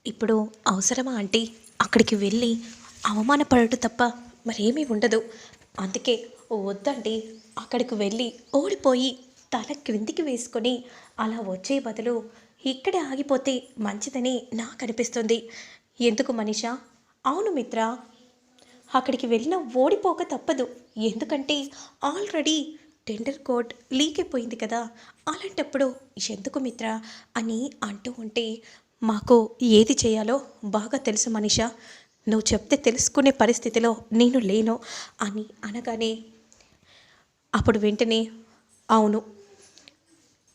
ఇప్పుడు అవసరమా ఆంటీ? అక్కడికి వెళ్ళి అవమానపడటం తప్ప మరేమీ ఉండదు. అందుకే వద్దండి. అక్కడికి వెళ్ళి ఓడిపోయి తల క్రిందికి వేసుకొని అలా వచ్చే బదులు ఇక్కడే ఆగిపోతే మంచిదని నాకనిపిస్తుంది. ఎందుకు మనీషా? అవును మిత్ర. అక్కడికి వెళ్ళినా ఓడిపోక తప్పదు. ఎందుకంటే ఆల్రెడీ టెండర్ కోడ్ లీక్ అయిపోయింది కదా! అలాంటప్పుడు ఎందుకు మిత్ర అని అంటూ ఉంటే, మాకు ఏది చేయాలో బాగా తెలుసు మనీషా. నువ్వు చెప్తే తెలుసుకునే పరిస్థితిలో నేను లేను అని అనగానే, అప్పుడు వెంటనే అవును,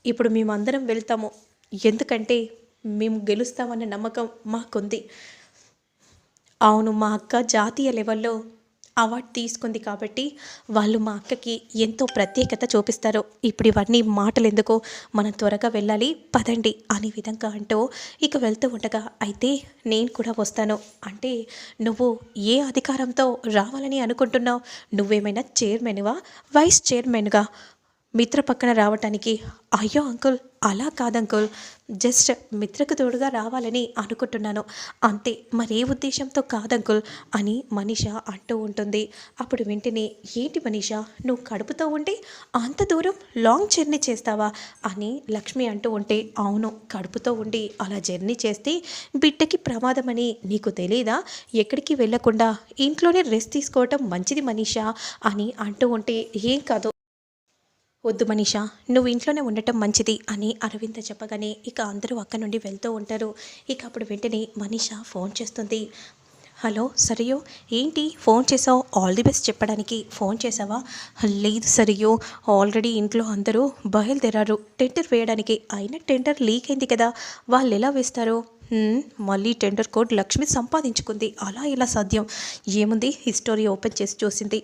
ఇప్పుడు మేమందరం వెళ్తాము. ఎందుకంటే మేము గెలుస్తామన్న నమ్మకం మాకుంది. అవును, మా అక్క జాతీయ లెవెల్లో అవార్డు తీసుకుంది కాబట్టి వాళ్ళు మా అక్కకి ఎంతో ప్రత్యేకత చూపిస్తారు. ఇప్పుడు ఇవన్నీ మాటలెందుకు, మనం త్వరగా వెళ్ళాలి పదండి అనే విధంగా అంటూ ఇక వెళ్తూ ఉండగా, అయితే నేను కూడా వస్తాను. అంటే నువ్వు ఏ అధికారంతో రావాలని అనుకుంటున్నావు? నువ్వేమైనా చైర్మన్వా, వైస్ చైర్మన్గా మిత్ర పక్కన రావటానికి? అయ్యో అంకుల్, అలా కాదంకుల్, జస్ట్ మిత్రకు తోడుగా రావాలని అనుకుంటున్నాను అంతే, మరే ఉద్దేశంతో కాదంకుల్ అని మనీష అంటూ ఉంటుంది. అప్పుడు వెంటనే, ఏంటి మనీష, నువ్వు కడుపుతో ఉండి అంత దూరం లాంగ్ జర్నీ చేస్తావా అని లక్ష్మి అంటూ ఉంటే, అవును, కడుపుతో ఉండి అలా జర్నీ చేస్తే బిడ్డకి ప్రమాదమని నీకు తెలీదా? ఎక్కడికి వెళ్ళకుండా ఇంట్లోనే రెస్ట్ తీసుకోవటం మంచిది మనీష అని అంటూ ఉంటే, ఏం కాదు, వద్దు మనీషా, నువ్వు ఇంట్లోనే ఉండటం మంచిది అని అరవింద చెప్పగానే ఇక అందరూ అక్కడి నుండి వెళ్తూ ఉంటారు. ఇక అప్పుడు వెంటనే మనీషా ఫోన్ చేస్తుంది. హలో సరియు, ఏంటి ఫోన్ చేసావు? ఆల్ ది బెస్ట్ చెప్పడానికి ఫోన్ చేసావా? లేదు సరియు, ఆల్రెడీ ఇంట్లో అందరూ బయలుదేరారు టెండర్ వేయడానికి. అయినా టెండర్ లీక్ అయింది కదా, వాళ్ళు ఎలా వేస్తారు? మళ్ళీ టెండర్ కోడ్ లక్ష్మి సంపాదించుకుంది, అలా ఎలా సాధ్యం? ఏముంది, హిస్టరీ ఓపెన్ చేసి చూసింది.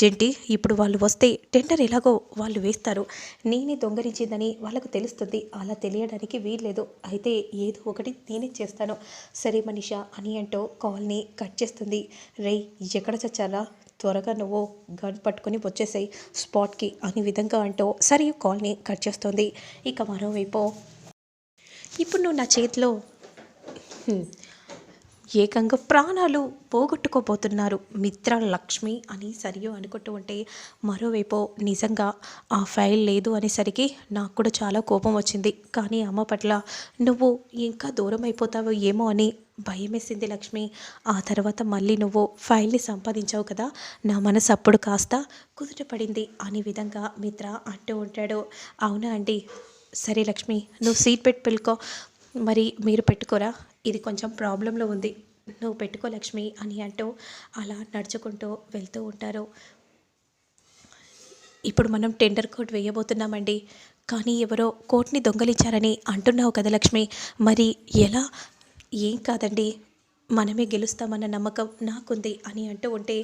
ఏంటి, ఇప్పుడు వాళ్ళు వస్తే టెండర్ ఎలాగో వాళ్ళు వేస్తారు, నేనే దొంగలించిందని వాళ్ళకు తెలుస్తుంది. అలా తెలియడానికి వీల్లేదు. అయితే ఏదో ఒకటి నేనే చేస్తాను. సరే మనిషా అని అంటూ కాల్ని కట్ చేస్తుంది. రేయ్, ఎక్కడ చచ్చాలా, త్వరగా నువ్వు గన్ పట్టుకొని వచ్చేసాయి స్పాట్కి అని విధంగా అంటూ సరే కాల్ని కట్ చేస్తుంది. ఇక మరోవైపు, ఇప్పుడు నువ్వు నా చేతిలో ఏకంగా ప్రాణాలు పోగొట్టుకోబోతున్నారు మిత్ర లక్ష్మి అని సరియు అనుకుంటూ ఉంటే, మరోవైపు నిజంగా ఆ ఫైల్ లేదు అనేసరికి నాకు కూడా చాలా కోపం వచ్చింది. కానీ అమ్మ పట్ల నువ్వు ఇంకా దూరం అయిపోతావు ఏమో అని భయమేసింది లక్ష్మి. ఆ తర్వాత మళ్ళీ నువ్వు ఫైల్ని సంపాదించావు కదా, నా మనసు అప్పుడు కాస్త కుదుటపడింది అనే విధంగా మిత్ర అంటూ ఉంటాడు. అవునా అండి, సరే లక్ష్మి, నువ్వు సీట్ పెట్టి పెట్టుకో. మరి మీరు పెట్టుకోరా, ఇది కొంచెం ప్రాబ్లంలో ఉంది, నువ్వు పెట్టుకో లక్ష్మి అని అంటూ అలా నడుచుకుంటూ వెళ్తూ ఉంటారు. ఇప్పుడు మనం టెండర్ కోడ్ వేయబోతున్నామండి. కానీ ఎవరో కోట్ని దొంగలించారని అంటున్నావు కదా లక్ష్మి, మరి ఎలా? ఏం కాదండి, మనమే గెలుస్తామన్న నమ్మకం నాకుంది అని అంటూ ఉంటే,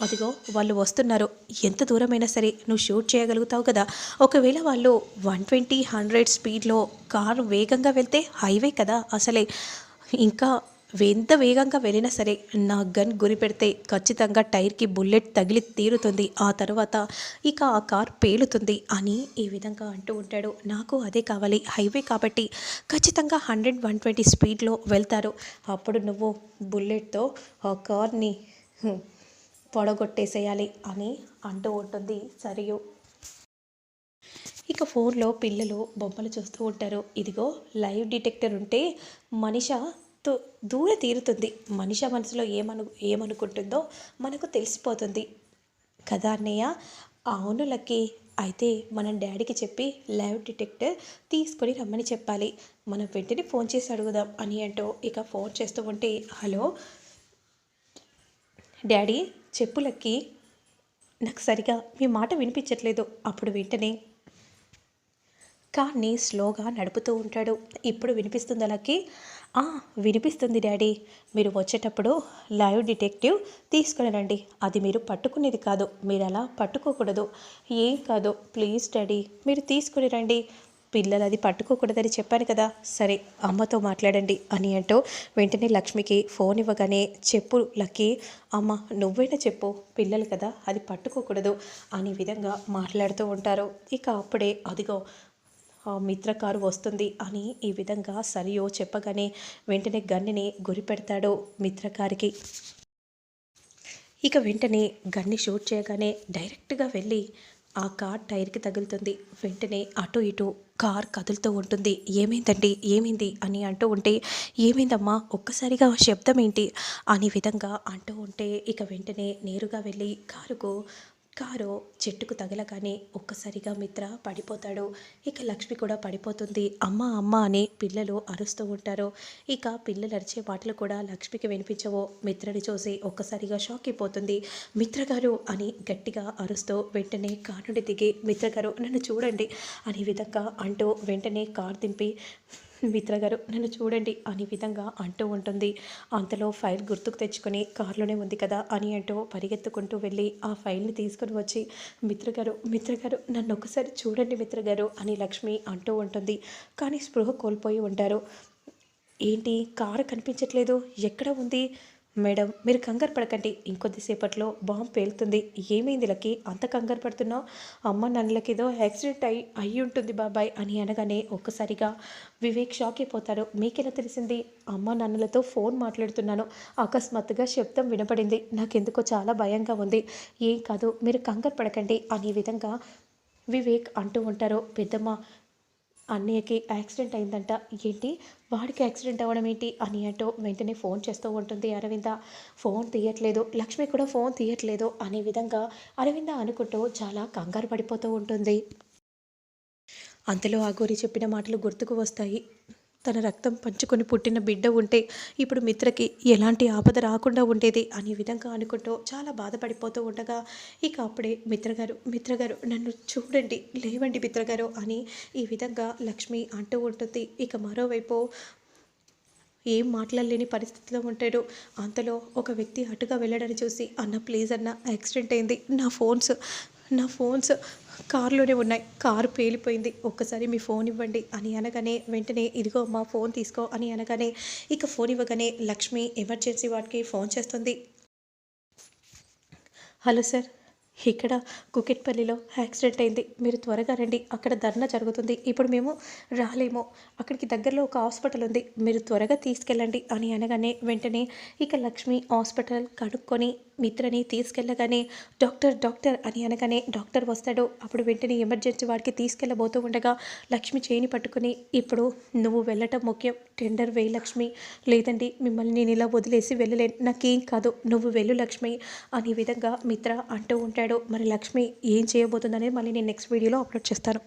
అదిగో వాళ్ళు వస్తున్నారు. ఎంత దూరమైనా సరే నువ్వు షూట్ చేయగలుగుతావు కదా. ఒకవేళ వాళ్ళు 120, 100 స్పీడ్లో కారు వేగంగా వెళ్తే, హైవే కదా అసలే, ఇంకా ఎంత వేగంగా వెళ్ళినా సరే నా గన్ గురి పెడితే ఖచ్చితంగా టైర్కి బుల్లెట్ తగిలి తీరుతుంది. ఆ తర్వాత ఇక ఆ కార్ పేలుతుంది అని ఈ విధంగా అంటూ ఉంటాడు. నాకు అదే కావాలి, హైవే కాబట్టి ఖచ్చితంగా 100, 120 స్పీడ్లో వెళ్తారు. అప్పుడు నువ్వు బుల్లెట్తో ఆ కార్ని పొడగొట్టేసేయాలి అని అంటూ ఉంటుంది సరియు. ఇక ఫోన్లో పిల్లలు బొమ్మలు చూస్తూ ఉంటారు. ఇదిగో లైవ్ డిటెక్టర్ ఉంటే మనిష దూర తీరుతుంది. మనిష మనసులో ఏమనుకుంటుందో మనకు తెలిసిపోతుంది కదా అన్నయ్య. అవును లక్కీ, అయితే మనం డాడీకి చెప్పి లైవ్ డిటెక్టర్ తీసుకొని రమ్మని చెప్పాలి. మనం వెంటనే ఫోన్ చేసి అడుగుదాం అని అంటూ ఇక ఫోన్ చేస్తూ ఉంటే, హలో డాడీ, చెప్పు లక్కీ, నాకు సరిగా మీ మాట వినిపించట్లేదు. అప్పుడు వెంటనే కార్ని స్లోగా నడుపుతూ ఉంటాడు. ఇప్పుడు వినిపిస్తుంది అలాగే. వినిపిస్తుంది డాడీ, మీరు వచ్చేటప్పుడు లైవ్ డిటెక్టివ్ తీసుకుని రండి. అది మీరు పట్టుకునేది కాదు, మీరు అలా పట్టుకోకూడదు. ఏం కాదు ప్లీజ్ డాడీ, మీరు తీసుకుని రండి. పిల్లలు అది పట్టుకోకూడదని చెప్పాను కదా. సరే అమ్మతో మాట్లాడండి అని అంటూ వెంటనే లక్ష్మికి ఫోన్ ఇవ్వగానే, చెప్పు లక్కీ, అమ్మ నువ్వైనా చెప్పు, పిల్లలు కదా అది పట్టుకోకూడదు అనే విధంగా మాట్లాడుతూ ఉంటారు. ఇక అప్పుడే అదిగో ఆ మిత్ర కారు వస్తుంది అని ఈ విధంగా సరియో చెప్పగానే వెంటనే గన్నిని గురిపెడతాడు మిత్ర కారుకి. ఇక వెంటనే గన్ని షూట్ చేయగానే డైరెక్ట్గా వెళ్ళి ఆ కార్ టైర్కి తగులుతుంది. వెంటనే అటు ఇటు కార్ కదులుతూ ఉంటుంది. ఏమైందండి ఏమైంది అని అంటూ ఉంటే, ఏమైందమ్మా ఒక్కసారిగా శబ్దం ఏంటి అనే విధంగా అంటూ ఉంటే, ఇక వెంటనే నేరుగా వెళ్ళి కారు చెట్టుకు తగలగానే ఒక్కసారిగా మిత్ర పడిపోతాడు. ఇక లక్ష్మి కూడా పడిపోతుంది. అమ్మ అమ్మ అని పిల్లలు అరుస్తూ ఉంటారు. ఇక పిల్లలు అరిచే మాటలు కూడా లక్ష్మికి వినిపించవు. మిత్రని చూసి ఒక్కసారిగా షాక్ అయిపోతుంది. మిత్ర గారు అని గట్టిగా అరుస్తూ వెంటనే కారు నుండి దిగి, మిత్ర గారు నన్ను చూడండి అనే విధంగా అంటూ వెంటనే కారు దింపి, మిత్ర గారు నన్ను చూడండి అనే విధంగా అంటూ ఉంటుంది. అంతలో ఫైల్ గుర్తుకు తెచ్చుకొని కారులోనే ఉంది కదా అని అంటూ పరిగెత్తుకుంటూ వెళ్ళి ఆ ఫైల్ని తీసుకుని వచ్చి, మిత్ర గారు నన్ను ఒకసారి చూడండి మిత్ర గారు అని లక్ష్మి అంటూ ఉంటుంది. కానీ స్పృహ కోల్పోయి ఉంటారు. ఏంటి కారు కనిపించట్లేదు, ఎక్కడ ఉంది? మేడం మీరు కంగారు పడకండి, ఇంకొద్దిసేపట్లో బాంబు పేలుతుంది. ఏమైంది లక్కీ అంత కంగారు పడుతున్నావు? అమ్మ నన్నలకి ఏదో యాక్సిడెంట్ అయ్యి ఉంటుంది బాబాయ్ అని అనగానే ఒక్కసారిగా వివేక్ షాక్ అయిపోతారు. మీకెలా తెలిసింది? అమ్మ నాన్నలతో ఫోన్ మాట్లాడుతున్నాను, అకస్మాత్తుగా శబ్దం వినపడింది, నాకెందుకో చాలా భయంగా ఉంది. ఏం కాదు మీరు కంగారు పడకండి అనే విధంగా వివేక్ అంటూ ఉంటారు. పెద్దమ్మ అన్నయ్యకి యాక్సిడెంట్ అయిందంట. ఏంటి వాడికి యాక్సిడెంట్ అవ్వడం ఏంటి అని అంటూ వెంటనే ఫోన్ చేస్తూ ఉంటుంది అరవింద. ఫోన్ తీయట్లేదు, లక్ష్మి కూడా ఫోన్ తీయట్లేదు అనే విధంగా అరవింద అనుకుంటూ చాలా కంగారు పడిపోతూ ఉంటుంది. అంతలో ఆ గోరి చెప్పిన మాటలు గుర్తుకు వస్తాయి. తన రక్తం పంచుకొని పుట్టిన బిడ్డ ఉంటే ఇప్పుడు మిత్రకి ఎలాంటి ఆపద రాకుండా ఉండేది అనే విధంగా అనుకుంటూ చాలా బాధపడిపోతూ ఉండగా, ఇక అప్పుడే మిత్రగారు నన్ను చూడండి, లేవండి మిత్రగారు అని ఈ విధంగా లక్ష్మి అంటూ ఉంటుంది. ఇక మరోవైపు ఏం మాట్లాడలేని పరిస్థితిలో ఉంటాడు. అంతలో ఒక వ్యక్తి అటుగా వెళ్ళడని చూసి, అన్న ప్లీజ్ అన్న యాక్సిడెంట్ అయింది, నా ఫోన్స్ కారులోనే ఉన్నాయి, కారు పేలిపోయింది, ఒక్కసారి మీ ఫోన్ ఇవ్వండి అని అనగానే వెంటనే ఇదిగో మా ఫోన్ తీసుకో అని అనగానే ఇక ఫోన్ ఇవ్వగానే లక్ష్మి ఎమర్జెన్సీ వాడికి ఫోన్ చేస్తుంది. హలో సార్, ఇక్కడ కుకెట్పల్లిలో యాక్సిడెంట్ అయింది, మీరు త్వరగా రండి, అక్కడ ధర్నా జరుగుతుంది, ఇప్పుడు మేము రాలేము, అక్కడికి దగ్గరలో ఒక హాస్పిటల్ ఉంది, మీరు త్వరగా తీసుకెళ్ళండి అని అనగానే వెంటనే ఇక లక్ష్మి హాస్పిటల్ కనుక్కొని మిత్రని తీసుకెళ్ళగానే డాక్టర్ అని అనగానే డాక్టర్ వస్తాడు. అప్పుడు వెంటనే ఎమర్జెన్సీ వాడికి తీసుకెళ్ళబోతూ ఉండగా లక్ష్మి చేయిని పట్టుకుని, ఇప్పుడు నువ్వు వెళ్ళటం ముఖ్యం, టెండర్ వేయి లక్ష్మి, లేదండి మిమ్మల్ని నేను ఇలా వదిలేసి వెళ్ళలేను, నాకేం కాదు, నువ్వు వెళ్ళు లక్ష్మి అనే విధంగా మిత్ర అంటూ ఉంటాడు. మరి లక్ష్మి ఏం చేయబోతుందనేది మళ్ళీ నేను నెక్స్ట్ వీడియోలో అప్లోడ్ చేస్తాను.